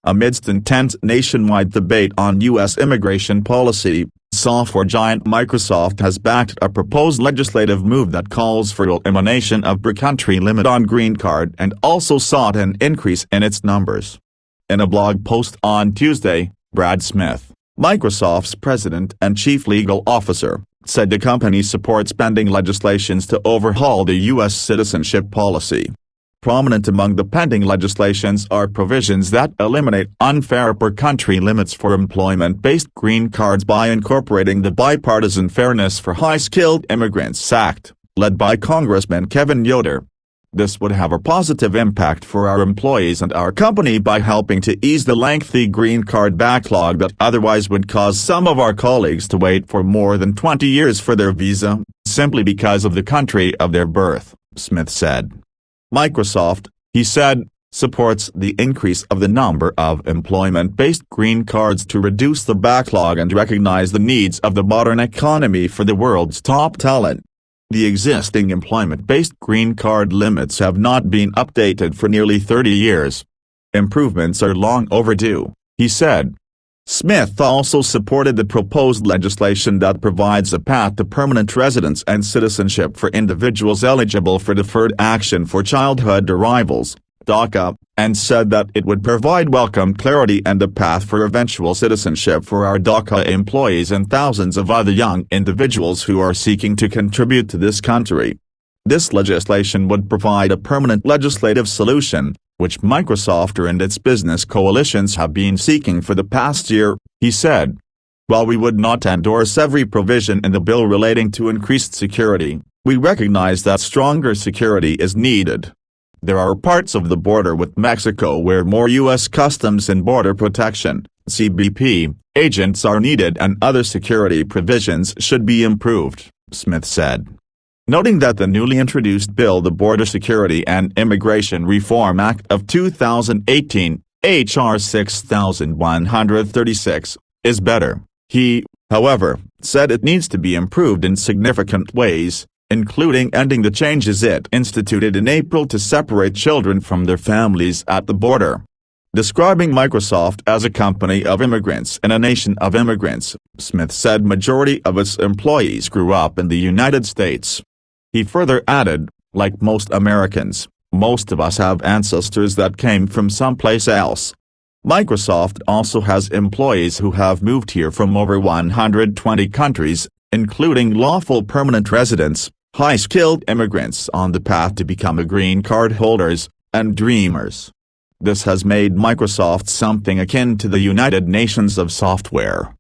Amidst intense nationwide debate on U.S. immigration policy, software giant Microsoft has backed a proposed legislative move that calls for elimination of per-country limit on green card and also sought an increase in its numbers. In a blog post on Tuesday, Brad Smith, Microsoft's president and chief legal officer, said the company supports pending legislations to overhaul the U.S. citizenship policy. Prominent among the pending legislations are provisions that eliminate unfair per-country limits for employment-based green cards by incorporating the Bipartisan Fairness for High-Skilled Immigrants Act, led by Congressman Kevin Yoder. This would have a positive impact for our employees and our company by helping to ease the lengthy green card backlog that otherwise would cause some of our colleagues to wait for more than 20 years for their visa, simply because of the country of their birth, Smith said. Microsoft, he said, supports the increase of the number of employment-based green cards to reduce the backlog and recognize the needs of the modern economy for the world's top talent. The existing employment-based green card limits have not been updated for nearly 30 years. Improvements are long overdue, he said. Smith also supported the proposed legislation that provides a path to permanent residence and citizenship for individuals eligible for Deferred Action for Childhood Arrivals, DACA, and said that it would provide welcome clarity and a path for eventual citizenship for our DACA employees and thousands of other young individuals who are seeking to contribute to this country. This legislation would provide a permanent legislative solution, which Microsoft and its business coalitions have been seeking for the past year, he said. While we would not endorse every provision in the bill relating to increased security, we recognize that stronger security is needed. There are parts of the border with Mexico where more U.S. Customs and Border Protection (CBP) agents are needed and other security provisions should be improved, Smith said. Noting that the newly introduced bill, the Border Security and Immigration Reform Act of 2018, H.R. 6136, is better, he, however, said it needs to be improved in significant ways, including ending the changes it instituted in April to separate children from their families at the border. Describing Microsoft as a company of immigrants and a nation of immigrants, Smith said majority of its employees grew up in the United States. He further added, like most Americans, most of us have ancestors that came from someplace else. Microsoft also has employees who have moved here from over 120 countries, including lawful permanent residents, high-skilled immigrants on the path to become green card holders, and dreamers. This has made Microsoft something akin to the United Nations of software.